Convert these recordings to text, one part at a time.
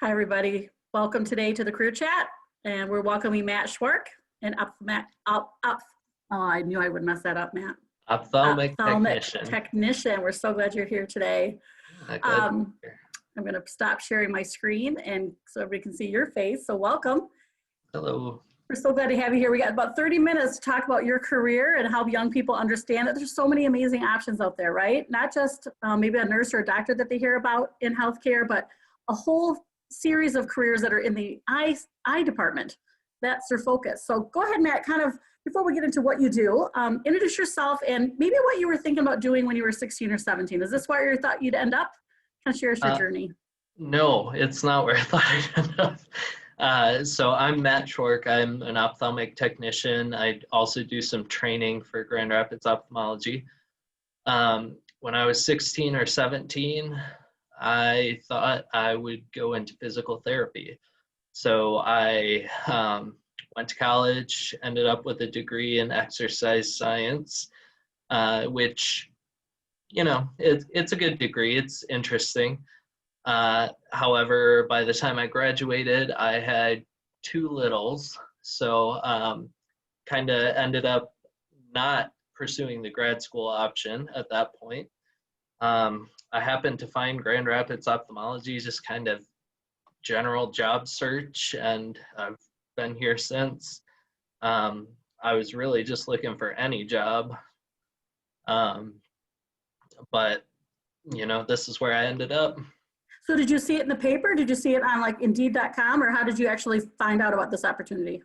Hi, everybody. Welcome today to the Career Chat, and we're welcoming Matt Schwark and I knew I would mess that up, Matt. Ophthalmic Ophthalmic technician. technician. We're so glad you're here today. Glad I'm going to stop sharing my screen and so everybody can see your face. So welcome. Hello. We're so glad to have you here. We got about 30 minutes to talk about your career and help young people understand that there's so many amazing options out there, right? Not just maybe a nurse or a doctor that they hear about in healthcare, but a whole series of careers that are in the eye department. That's their focus. So go ahead, Matt, kind of, before we get into what you do, introduce yourself and maybe what you were thinking about doing when you were 16 or 17. Is this where you thought you'd end up? Kind of share us your journey. No, it's not where I thought I'd end up. So I'm Matt Schwark. I'm an ophthalmic technician. I also do some training for Grand Rapids Ophthalmology. When I was 16 or 17, I thought I would go into physical therapy. So I went to college, ended up with a degree in exercise science, which, you know, it's a good degree. It's interesting. However, by the time I graduated, I had two littles. So kind of ended up not pursuing the grad school option at that point. I happened to find Grand Rapids Ophthalmology, just kind of general job search, and I've been here since. I was really just looking for any job, but you know, this is where I ended up. So did you see it in the paper? Did you see it on like Indeed.com, or how did you actually find out about this opportunity?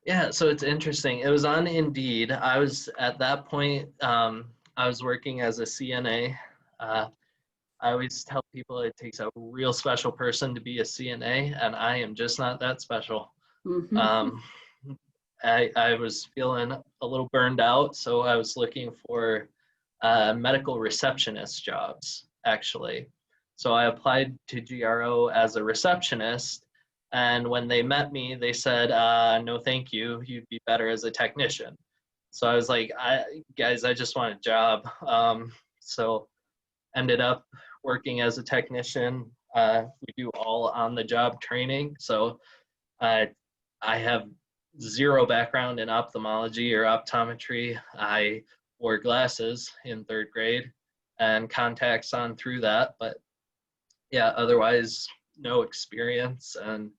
Yeah, so it's interesting. It was on Indeed. I was at that point, I was working as a CNA. I always tell people it takes a real special person to be a CNA, and I am just not that special. Mm-hmm. I was feeling a little burned out, so I was looking for medical receptionist jobs, actually. So I applied to GRO as a receptionist, and when they met me, they said, no, thank you. You'd be better as a technician. So I was like, guys, I just want a job. So ended up working as a technician. We do all on-the-job training. So I have zero background in ophthalmology or optometry. I wore glasses in third grade and contacts on through that. But yeah, otherwise, no experience, and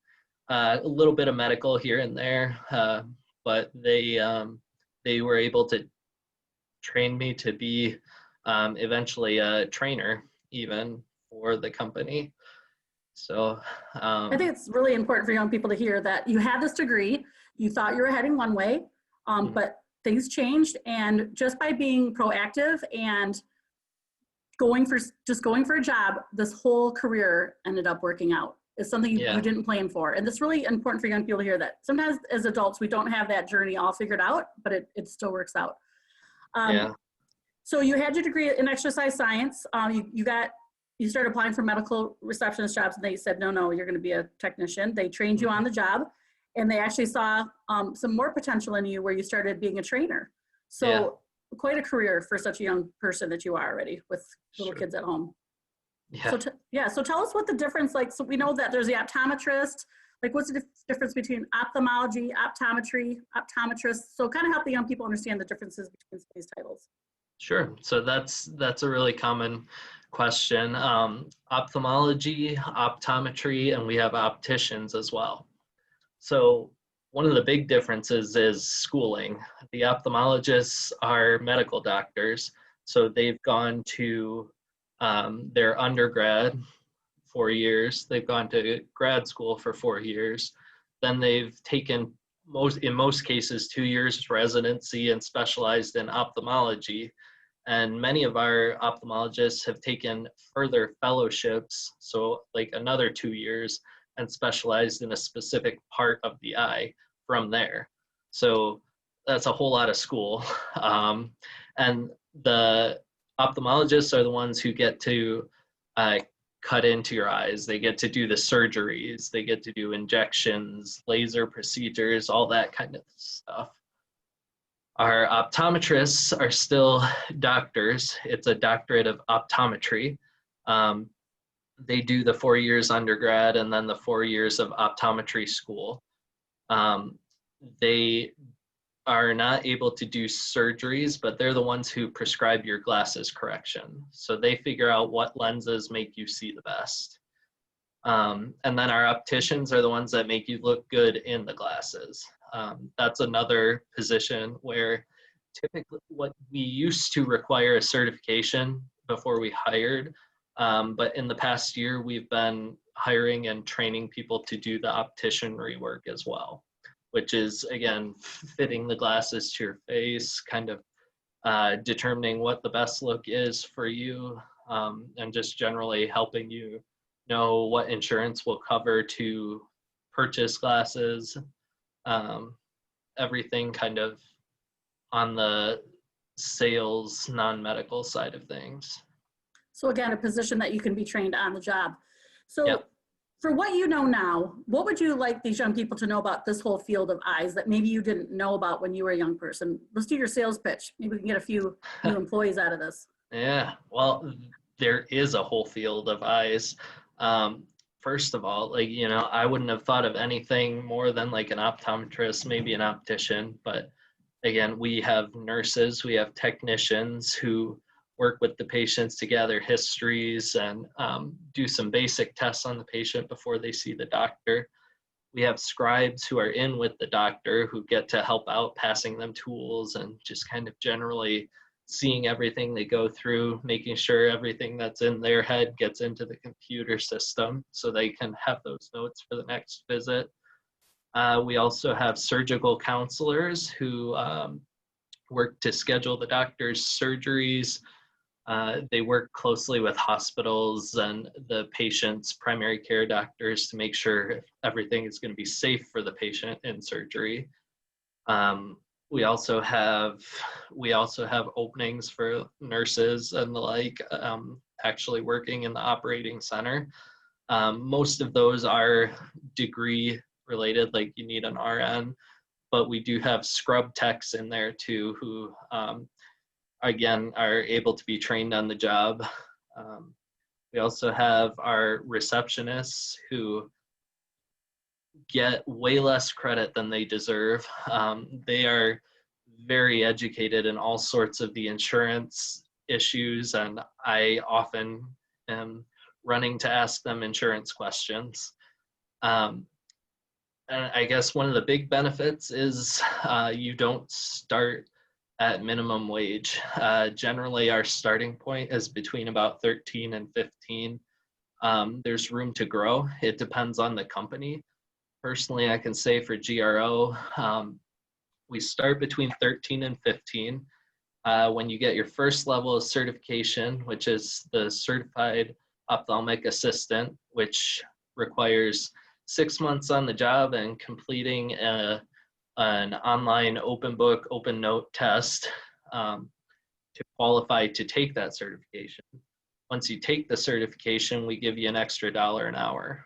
a little bit of medical here and there. But they were able to train me to be eventually a trainer, even for the company. So I think it's really important for young people to hear that you had this degree, you thought you were heading one way, but things changed, and just by being proactive and going for a job, this whole career ended up working out. It's something you didn't plan for. And it's really important for young people to hear that. Sometimes as adults, we don't have that journey all figured out, but it still works out. So you had your degree in exercise science. You started applying for medical receptionist jobs, and they said, no, you're going to be a technician. They trained you on the job, and they actually saw some more potential in you where you started being a trainer. So quite a career for such a young person that you are already with little kids at home. So tell us what the difference, like, so we know that there's the optometrist, like what's the difference between ophthalmology, optometry, optometrist? So kind of help the young people understand the differences between these titles. Sure. So that's a really common question. Ophthalmology, optometry, and we have opticians as well. So one of the big differences is schooling. The ophthalmologists are medical doctors, so they've gone to their undergrad 4 years, they've gone to grad school for 4 years, then they've taken in most cases 2 years residency and specialized in ophthalmology. And many of our ophthalmologists have taken further fellowships, so like another 2 years, and specialized in a specific part of the eye from there. So that's a whole lot of school. And the ophthalmologists are the ones who get to cut into your eyes. They get to do the surgeries. They get to do injections, laser procedures, all that kind of stuff. Our optometrists are still doctors. It's a doctorate of optometry. they do the 4 years undergrad and then the 4 years of optometry school. They are not able to do surgeries, but they're the ones who prescribe your glasses correction. So they figure out what lenses make you see the best. And then our opticians are the ones that make you look good in the glasses. That's another position where typically what we used to require a certification before we hired, but in the past year, we've been hiring and training people to do the optician rework as well, which is, again, fitting the glasses to your face, kind of determining what the best look is for you, and just generally helping you know what insurance will cover to purchase glasses, everything kind of on the sales, non-medical side of things. So again, a position that you can be trained on the job. So Yep. for what you know now, what would you like these young people to know about this whole field of eyes that maybe you didn't know about when you were a young person? Let's do your sales pitch. Maybe we can get a few new employees out of this. Yeah, well, there is a whole field of eyes. First of all, like, you know, I wouldn't have thought of anything more than like an optometrist, maybe an optician, but again, we have nurses, we have technicians who work with the patients to gather histories and do some basic tests on the patient before they see the doctor. We have scribes who are in with the doctor who get to help out, passing them tools and just kind of generally seeing everything they go through, making sure everything that's in their head gets into the computer system so they can have those notes for the next visit. We also have surgical counselors who work to schedule the doctor's surgeries. They work closely with hospitals and the patient's primary care doctors to make sure everything is going to be safe for the patient in surgery. We also have openings for nurses and the like, actually working in the operating center. Most of those are degree related, like you need an RN, but we do have scrub techs in there too who again are able to be trained on the job. We also have our receptionists who get way less credit than they deserve. They are very educated in all sorts of the insurance issues, and I often am running to ask them insurance questions. And I guess one of the big benefits is you don't start at minimum wage. Generally, our starting point is between about 13 and 15. There's room to grow. It depends on the company. Personally, I can say for GRO, we start between 13 and 15. When you get your first level of certification, which is the Certified Ophthalmic Assistant, which requires 6 months on the job and completing an online open book, open note test to qualify to take that certification. Once you take the certification, we give you an extra $1 an hour.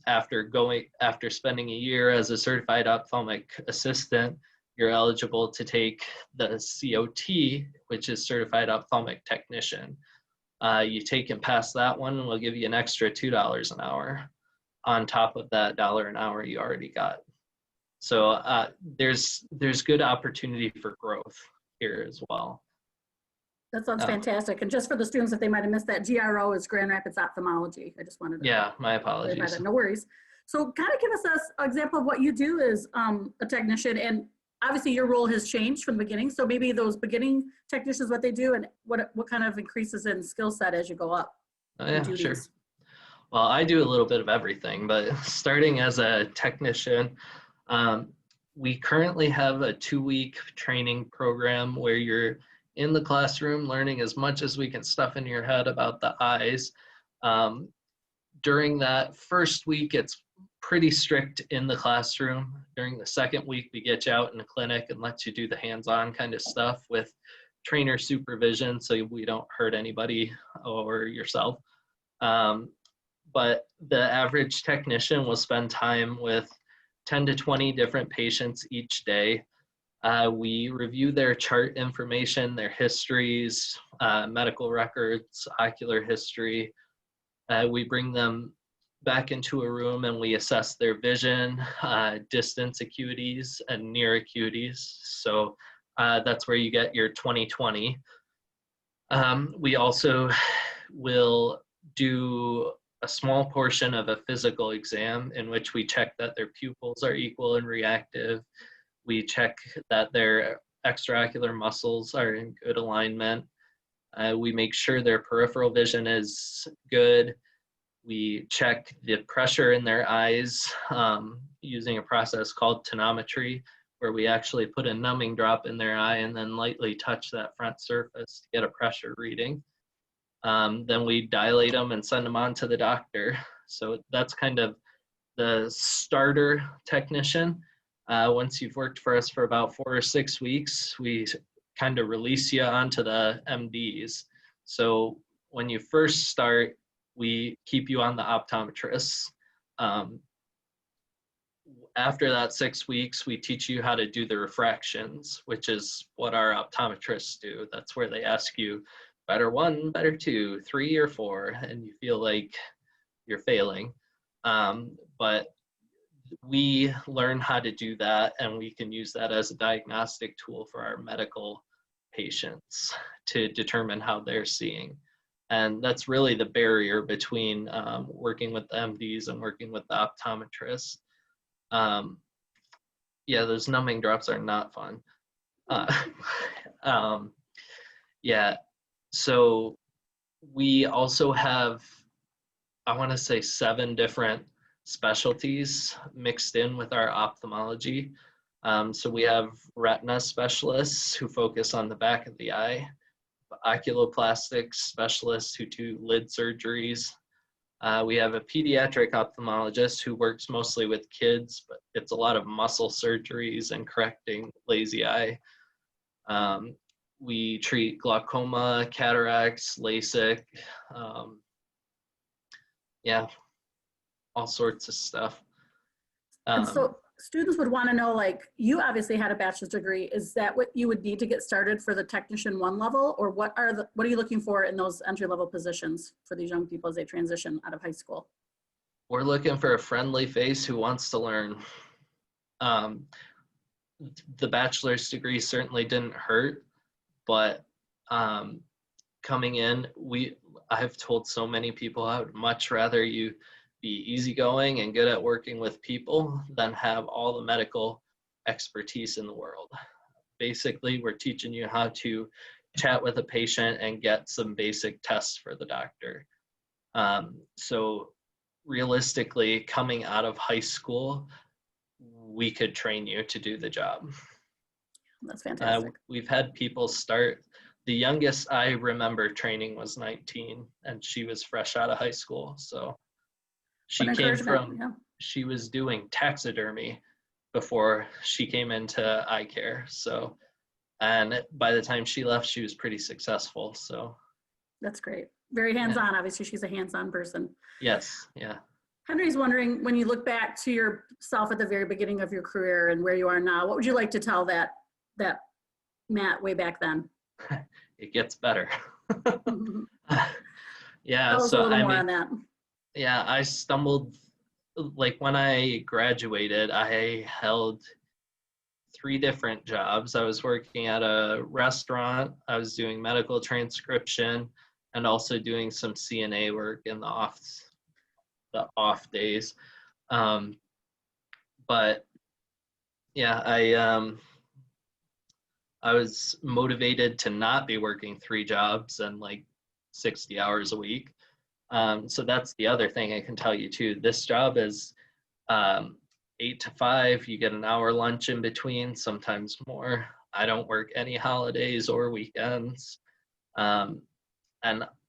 After spending a year as a certified ophthalmic assistant, you're eligible to take the COT, which is certified ophthalmic technician. You take and pass that one, and we'll give you an extra $2 an hour on top of that $1 an hour you already got. So there's good opportunity for growth here as well. That sounds fantastic. And just for the students, if they might have missed that, GRO is Grand Rapids Ophthalmology. I just wanted to. Yeah, my apologies. No worries. So kind of give us an example of what you do as a technician. And obviously your role has changed from the beginning. So maybe those beginning technicians, what they do and what kind of increases in skill set as you go up. Oh, yeah, sure. Well, I do a little bit of everything, but starting as a technician, we currently have a 2-week training program where you're in the classroom learning as much as we can stuff in your head about the eyes. During that first week, it's pretty strict in the classroom. During the second week, we get you out in the clinic and let you do the hands-on kind of stuff with trainer supervision so we don't hurt anybody or yourself. But the average technician will spend time with 10 to 20 different patients each day. We review their chart information, their histories, medical records, ocular history, We bring them back into a room and we assess their vision, distance acuities, and near acuities. So that's where you get your 20/20. We also will do a small portion of a physical exam in which we check that their pupils are equal and reactive. We check that their extraocular muscles are in good alignment. We make sure their peripheral vision is good. We check the pressure in their eyes using a process called tonometry, where we actually put a numbing drop in their eye and then lightly touch that front surface to get a pressure reading. Then we dilate them and send them on to the doctor. So that's kind of the starter technician. Once you've worked for us for about 4 or 6 weeks, we kind of release you onto the MDs. So when you first start, we keep you on the optometrists. After that 6 weeks, we teach you how to do the refractions, which is what our optometrists do. That's where they ask you, better 1, better 2, 3, or 4, and you feel like you're failing. But we learn how to do that, and we can use that as a diagnostic tool for our medical patients to determine how they're seeing. And that's really the barrier between working with the MDs and working with the optometrists. Yeah, those numbing drops are not fun. Yeah, so we also have, I want to say 7 different specialties mixed in with our ophthalmology. So we have retina specialists who focus on the back of the eye, oculoplastic specialists who do lid surgeries. We have a pediatric ophthalmologist who works mostly with kids, but it's a lot of muscle surgeries and correcting lazy eye. We treat glaucoma, cataracts, LASIK, yeah, all sorts of stuff. And so students would want to know, like, you obviously had a bachelor's degree. Is that what you would need to get started for the technician 1 level, or what are you looking for in those entry-level positions for these young people as they transition out of high school? We're looking for a friendly face who wants to learn. The bachelor's degree certainly didn't hurt, but coming in, I've told so many people I would much rather you be easygoing and good at working with people than have all the medical expertise in the world. Basically, we're teaching you how to chat with a patient and get some basic tests for the doctor. So realistically, coming out of high school, we could train you to do the job. That's fantastic. We've had people start, the youngest I remember training was 19, and she was fresh out of high school. So she came from, yeah. She was doing taxidermy before she came into eye care. So, and by the time she left, she was pretty successful. So that's great. Very hands-on. Yeah. Obviously, she's a hands-on person. Yes, yeah. Henry's wondering, when you look back to yourself at the very beginning of your career and where you are now, what would you like to tell that Matt way back then? It gets better. Yeah. Tell us a little more on that. Yeah, I stumbled, like when I graduated, I held 3 different jobs. I was working at a restaurant, I was doing medical transcription, and also doing some CNA work in the off days. But yeah, I was motivated to not be working 3 jobs and like 60 hours a week. So that's the other thing I can tell you too. This job is 8 to 5. You get an hour lunch in between, sometimes more. I don't work any holidays or weekends. And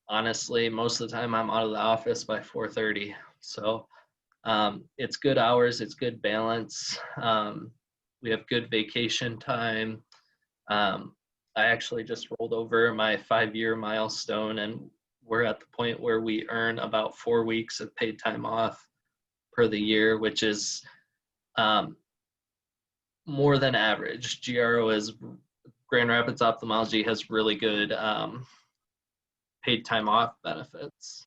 honestly, most of the time I'm out of the office by 4:30. So it's good hours, it's good balance. We have good vacation time. I actually just rolled over my 5-year milestone, and we're at the point where we earn about 4 weeks of paid time off per the year, which is more than average. Grand Rapids Ophthalmology has really good paid time off benefits.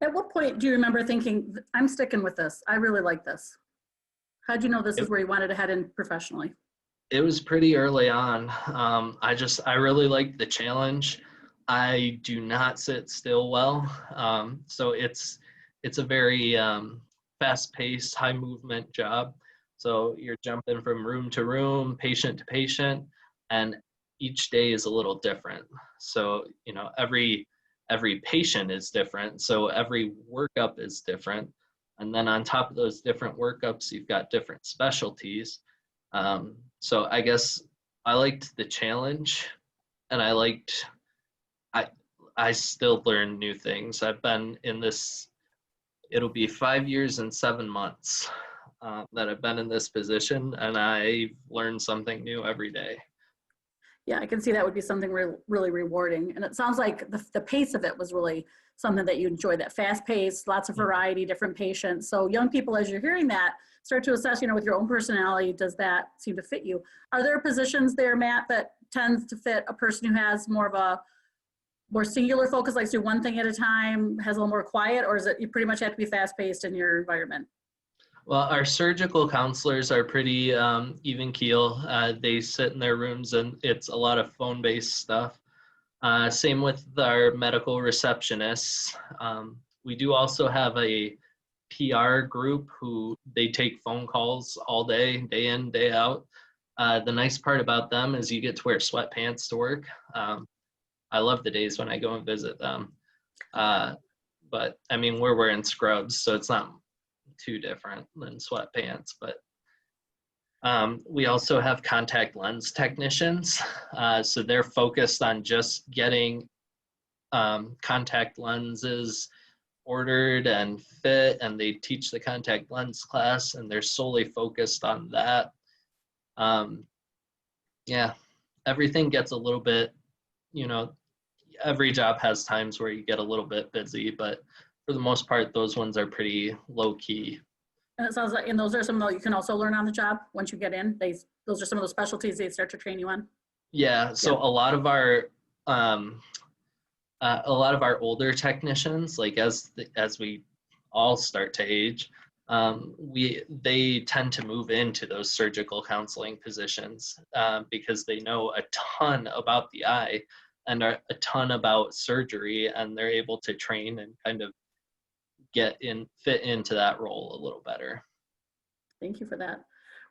At what point do you remember thinking, I'm sticking with this? I really like this. How'd you know this is It, where you wanted to head in professionally? it was pretty early on. I really liked the challenge. I do not sit still well. So it's a very fast-paced, high-movement job. So you're jumping from room to room, patient to patient, and each day is a little different. So, every patient is different. So every workup is different. And then on top of those different workups, you've got different specialties. So I guess I liked the challenge, and I I still learn new things. I've been in this, it'll be 5 years and 7 months that I've been in this position, and I learn something new every day. Yeah, I can see that would be something really rewarding. And it sounds like the pace of it was really something that you enjoy, that fast pace, lots of variety, different patients. So young people, as you're hearing that, start to assess, with your own personality, does that seem to fit you? Are there positions there, Matt, that tends to fit a person who has more of a more singular focus, like do one thing at a time, has a little more quiet, or is it you pretty much have to be fast paced in your environment? Well, our surgical counselors are pretty even keel. They sit in their rooms, and it's a lot of phone-based stuff. Same with our medical receptionists. We do also have a PR group who they take phone calls all day, day in, day out. The nice part about them is you get to wear sweatpants to work. I love the days when I go and visit them. But I mean, we're wearing scrubs, so it's not too different than sweatpants. But we also have contact lens technicians. So they're focused on just getting contact lenses ordered and fit, and they teach the contact lens class, and they're solely focused on that. Yeah, everything gets a little bit, every job has times where you get a little bit busy, but for the most part, those ones are pretty low key. And it sounds like, and those are some that you can also learn on the job once you get in. Those are some of the specialties they start to train you on. Yeah, so Yeah. a lot of our older technicians, like as we all start to age, they tend to move into those surgical counseling positions because they know a ton about the eye and a ton about surgery, and they're able to train and kind of fit into that role a little better. Thank you for that.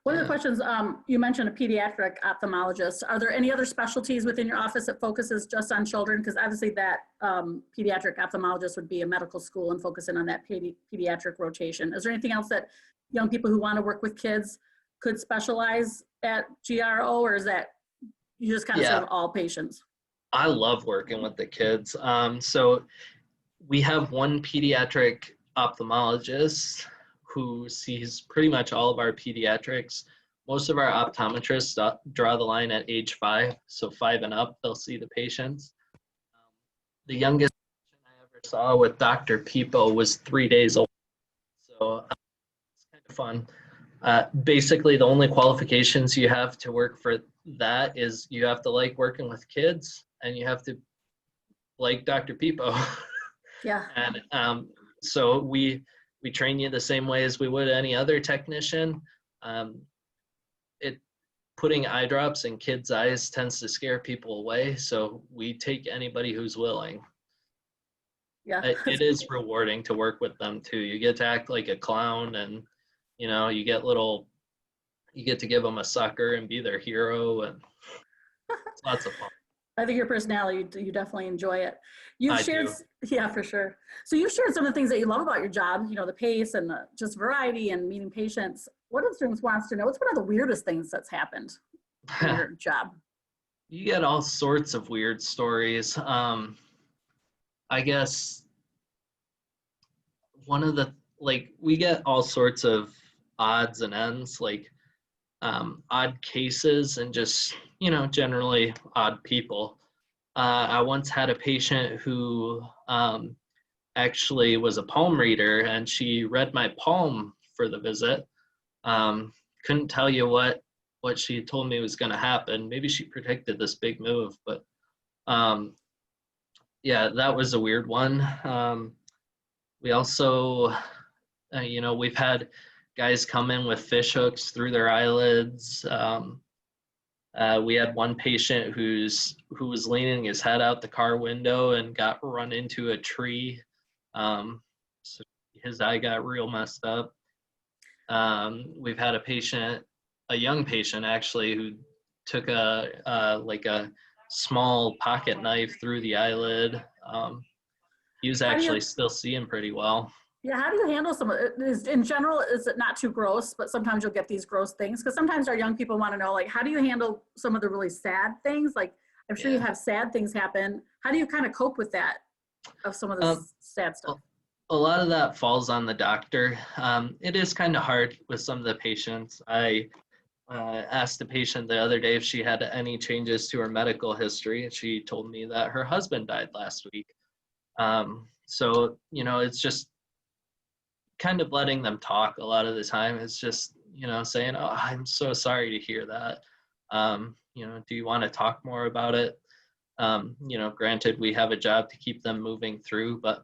One of the questions, you mentioned a pediatric ophthalmologist. Are there any other specialties within your office that focuses just on children? Because obviously that pediatric ophthalmologist would be a medical school and focusing on that pediatric rotation. Is there anything else that young people who want to work with kids could specialize at GRO, or is that you just kind of serve all patients? I love working with the kids. So we have one pediatric ophthalmologist who sees pretty much all of our pediatrics. Most of our optometrists draw the line at age 5, so 5 and up, they'll see the patients. The youngest patient I ever saw with Dr. Peepo was 3 days old, so it's kind of fun. Basically, the only qualifications you have to work for that is you have to like working with kids, and you have to like Dr. Peepo. Yeah. And so we train you the same way as we would any other technician. Putting eye drops in kids' eyes tends to scare people away, so we take anybody who's willing. Yeah. It is rewarding to work with them too. You get to act like a clown, and you get to give them a sucker and be their hero, and it's lots of fun. I think your personality, you definitely enjoy it. You've I shared, do. yeah, for sure. So you've shared some of the things that you love about your job, the pace and the just variety and meeting patients. What if students wants to know, what's one of the weirdest things that's happened in your job? You get all sorts of weird stories. I guess we get all sorts of odds and ends, like odd cases and just, generally odd people. I once had a patient who actually was a palm reader, and she read my palm for the visit. Couldn't tell you what she told me was going to happen. Maybe she predicted this big move, but yeah, that was a weird one. We also, we've had guys come in with fish hooks through their eyelids. We had one patient who was leaning his head out the car window and got run into a tree. So his eye got real messed up. We've had a young patient actually, who took a small pocket knife through the eyelid. He was actually still seeing pretty well. Yeah, how do you handle some of it? In general, is it not too gross, but sometimes you'll get these gross things? Because sometimes our young people want to know, like, how do you handle some of the really sad things? Like, I'm sure you have sad things happen. How do you kind of cope with that, of some of the sad stuff? A lot of that falls on the doctor. It is kind of hard with some of the patients. I asked the patient the other day if she had any changes to her medical history, and she told me that her husband died last week. So, it's just kind of letting them talk a lot of the time. It's just, saying, oh, I'm so sorry to hear that. Do you want to talk more about it? Granted, we have a job to keep them moving through, but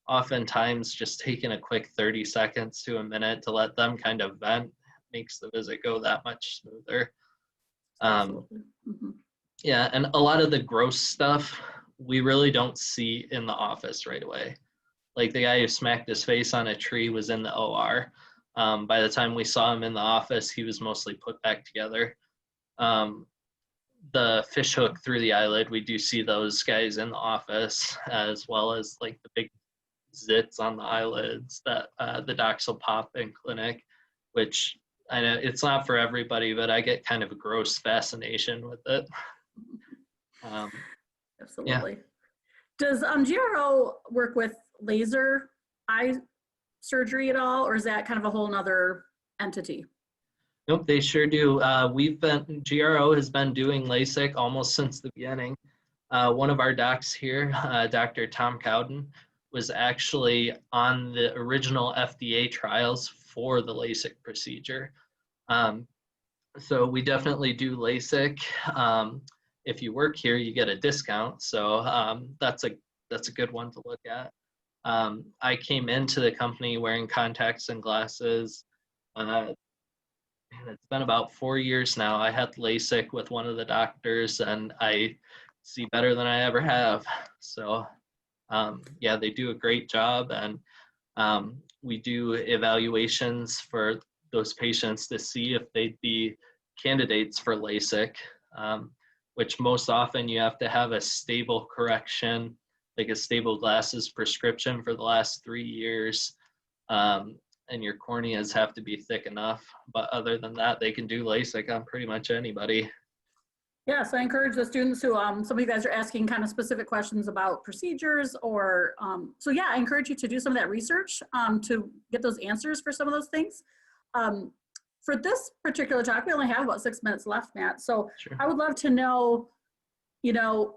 oftentimes just taking a quick 30 seconds to a minute to let them kind of vent makes the visit go that much smoother. Yeah, and a lot of the gross stuff we really don't see in the office right away. Like the guy who smacked his face on a tree was in the OR. By the time we saw him in the office, he was mostly put back together. The fish hook through the eyelid, we do see those guys in the office, as well as like the big zits on the eyelids that the docs will pop in clinic, which I know it's not for everybody, but I get kind of a gross fascination with it. Absolutely. Yeah. Does GRO work with laser eye surgery at all, or is that kind of a whole nother entity? Nope, they sure do. GRO has been doing LASIK almost since the beginning. One of our docs here, Dr. Tom Cowden, was actually on the original FDA trials for the LASIK procedure. So we definitely do LASIK. If you work here, you get a discount. So that's a good one to look at. I came into the company wearing contacts and glasses. It's been about 4 years now. I had LASIK with one of the doctors, and I see better than I ever have. So yeah, they do a great job, and we do evaluations for those patients to see if they'd be candidates for LASIK, which most often you have to have a stable correction, like a stable glasses prescription for the last 3 years, and your corneas have to be thick enough. But other than that, they can do LASIK on pretty much anybody. Yeah, so I encourage the students who, some of you guys are asking kind of specific questions about procedures, or, so yeah, I encourage you to do some of that research to get those answers for some of those things. For this particular talk, we only have about 6 minutes left, Matt. So sure. I would love to know,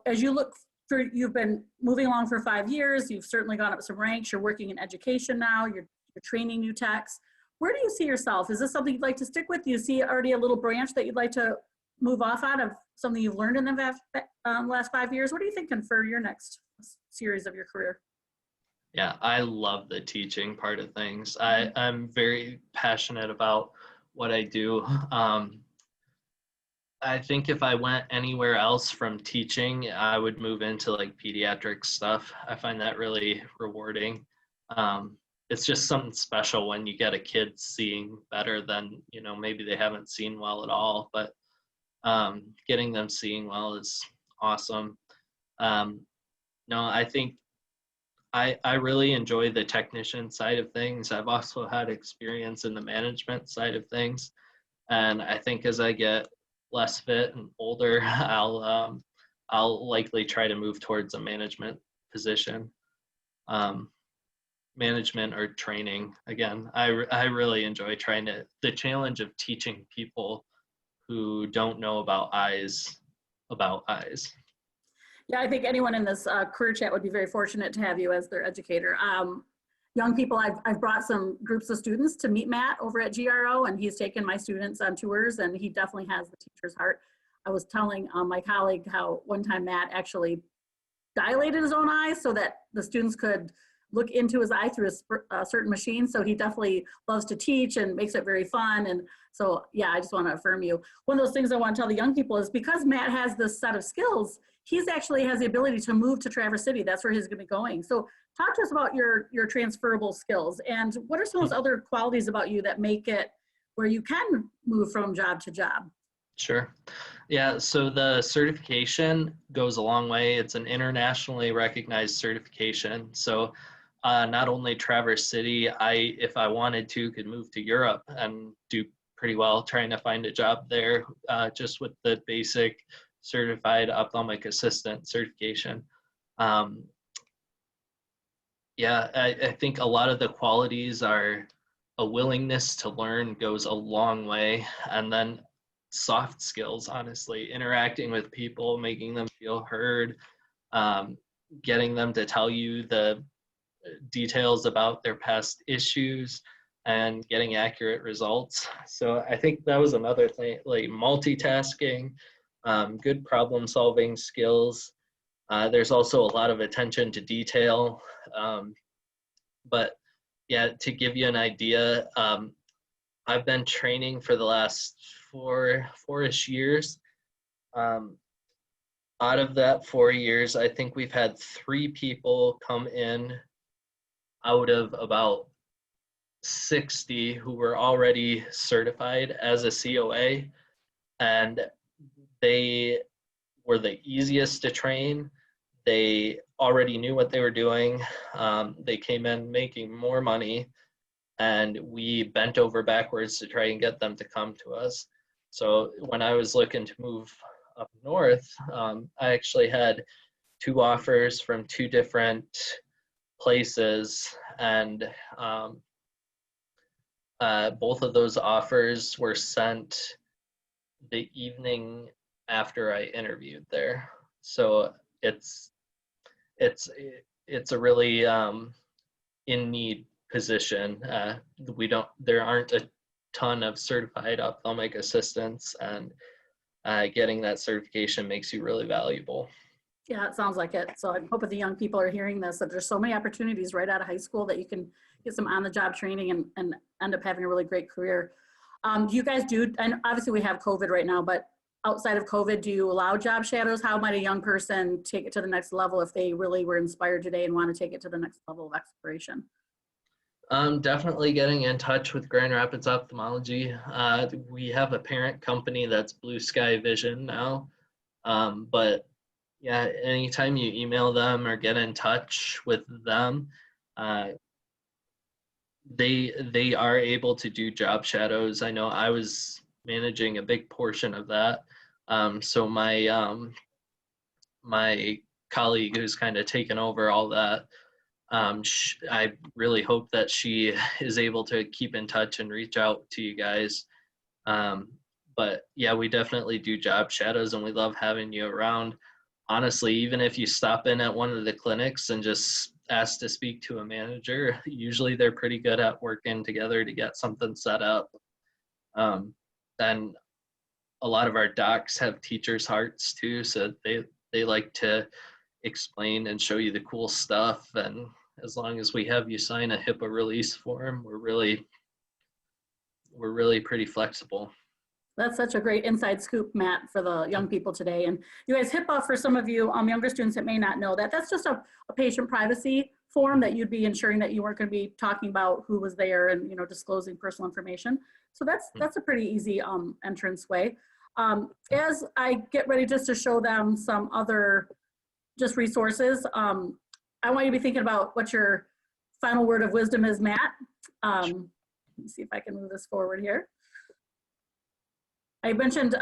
as you look for, you've been moving along for 5 years, you've certainly gone up some ranks, you're working in education now, you're training new techs. Where do you see yourself? Is this something you'd like to stick with? Do you see already a little branch that you'd like to move off out of, something you've learned in the last 5 years? What are you thinking for your next series of your career? Yeah, I love the teaching part of things. I'm very passionate about what I do. I think if I went anywhere else from teaching, I would move into like pediatrics stuff. I find that really rewarding. It's just something special when you get a kid seeing better than, maybe they haven't seen well at all, but getting them seeing well is awesome. No, I think I really enjoy the technician side of things. I've also had experience in the management side of things. And I think as I get less fit and older, I'll likely try to move towards a management position. Management or training. Again, I really enjoy the challenge of teaching people who don't know about eyes. Yeah, I think anyone in this career chat would be very fortunate to have you as their educator. Young people, I've brought some groups of students to meet Matt over at GRO, and he's taken my students on tours, and he definitely has the teacher's heart. I was telling my colleague how one time Matt actually dilated his own eyes so that the students could look into his eye through a certain machine. So he definitely loves to teach and makes it very fun. And so, yeah, I just want to affirm you. One of those things I want to tell the young people is because Matt has this set of skills, he's actually has the ability to move to Traverse City. That's where he's going to be going. So talk to us about your transferable skills and what are some of those other qualities about you that make it where you can move from job to job? Sure. Yeah, so the certification goes a long way. It's an internationally recognized certification. So not only Traverse City, if I wanted to, could move to Europe and do pretty well trying to find a job there just with the basic certified ophthalmic assistant certification. Yeah, I think a lot of the qualities are a willingness to learn goes a long way. And then soft skills, honestly, interacting with people, making them feel heard, getting them to tell you the details about their past issues and getting accurate results. So I think that was another thing, like multitasking, good problem solving skills. There's also a lot of attention to detail. But yeah, to give you an idea, I've been training for the last four-ish years. Out of that 4 years, I think we've had 3 people come in out of about 60 who were already certified as a COA, and they were the easiest to train. They already knew what they were doing. They came in making more money, and we bent over backwards to try and get them to come to us. So when I was looking to move up north, I actually had 2 offers from 2 different places, and both of those offers were sent the evening after I interviewed there. So it's a really in need position. There aren't a ton of certified ophthalmic assistants, and getting that certification makes you really valuable. Yeah, it sounds like it. So I hope that the young people are hearing this, that there's so many opportunities right out of high school that you can get some on-the-job training and end up having a really great career. Do you guys do, and obviously we have COVID right now, but outside of COVID, do you allow job shadows? How might a young person take it to the next level if they really were inspired today and want to take it to the next level of exploration? Definitely getting in touch with Grand Rapids Ophthalmology. We have a parent company that's Blue Sky Vision now, but yeah, anytime you email them or get in touch with them, they are able to do job shadows. I know I was managing a big portion of that. So my colleague who's kind of taken over all that, I really hope that she is able to keep in touch and reach out to you guys. But yeah, we definitely do job shadows, and we love having you around. Honestly, even if you stop in at one of the clinics and just ask to speak to a manager, usually they're pretty good at working together to get something set up. And a lot of our docs have teachers' hearts too, so they like to explain and show you the cool stuff. And as long as we have you sign a HIPAA release form, we're really pretty flexible. That's such a great inside scoop, Matt, for the young people today. And you guys, HIPAA, for some of you younger students that may not know that, that's just a patient privacy form that you'd be ensuring that you weren't going to be talking about who was there and, you know, disclosing personal information. So that's a pretty easy entrance way. As I get ready just to show them some other just resources, I want you to be thinking about what your final word of wisdom is, Matt. Let me see if I can move this forward here. I mentioned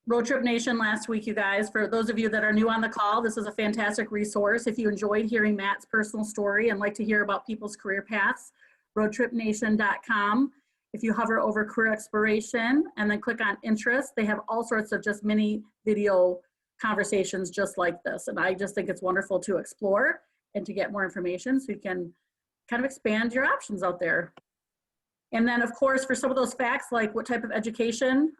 Road Trip Nation last week, you guys. For those of you that are new on the call, this is a fantastic resource. If you enjoyed hearing Matt's personal story and like to hear about people's career paths, roadtripnation.com. If you hover over career exploration and then click on interest, they have all sorts of just mini video conversations just like this. And I just think it's wonderful to explore and to get more information so you can kind of expand your options out there. And then, of course, for some of those facts, like what type of education,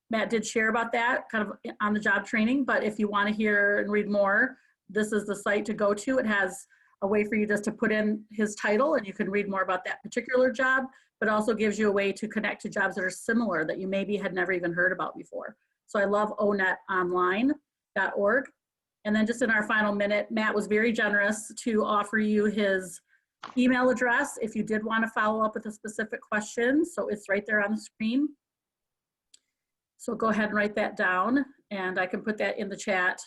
Matt did share about that kind of on the job training, but if you want to hear and read more, this is the site to go to. It has a way for you just to put in his title and you can read more about that particular job, but also gives you a way to connect to jobs that are similar that you maybe had never even heard about before. So I love onetonline.org. And then just in our final minute, Matt was very generous to offer you his email address if you did want to follow up with a specific question. So it's right there on the screen. So go ahead and write that down, and I can put that in the chat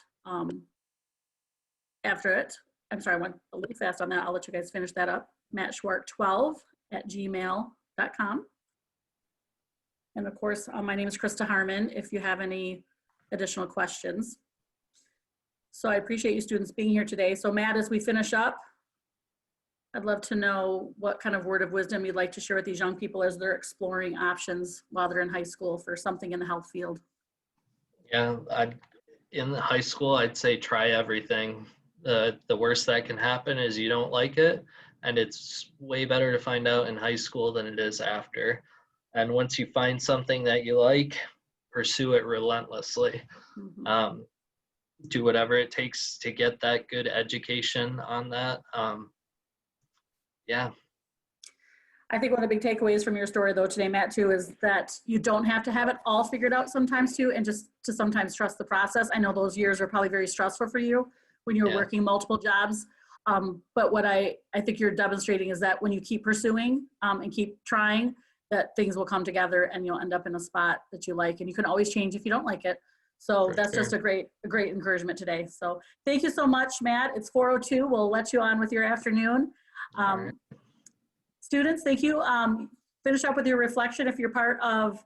after it. I'm sorry, I went a little fast on that. I'll let you guys finish that up. mattschwark12@gmail.com. And of course, my name is Krista Harmon if you have any additional questions. So I appreciate you students being here today. So Matt, as we finish up, I'd love to know what kind of word of wisdom you'd like to share with these young people as they're exploring options while they're in high school for something in the health field. Yeah, in high school, I'd say try everything. The worst that can happen is you don't like it, and it's way better to find out in high school than it is after. And once you find something that you like, pursue it relentlessly. Mm-hmm. Do whatever it takes to get that good education on that. Yeah. I think one of the big takeaways from your story though today, Matt, too, is that you don't have to have it all figured out sometimes too, and just to sometimes trust the process. I know those years are probably very stressful for you when you were working multiple jobs. But what I think you're demonstrating is that when you keep pursuing and keep trying, that things will come together and you'll end up in a spot that you like, and you can always change if you don't like it. So that's just a great encouragement today. So thank you so much, Matt. It's 4:02. We'll let you on with your afternoon. Right. Students, thank you. Finish up with your reflection if you're part of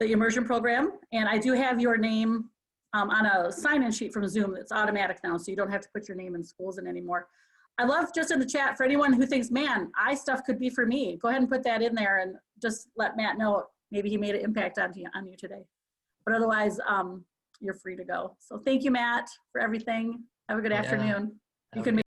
the immersion program. And I do have your name on a sign-in sheet from Zoom. It's automatic now, so you don't have to put your name in schools in anymore. I love just in the chat for anyone who thinks, man, eye stuff could be for me. Go ahead and put that in there and just let Matt know maybe he made an impact on you today. But otherwise, you're free to go. So thank you, Matt, for everything. Have a good afternoon. You can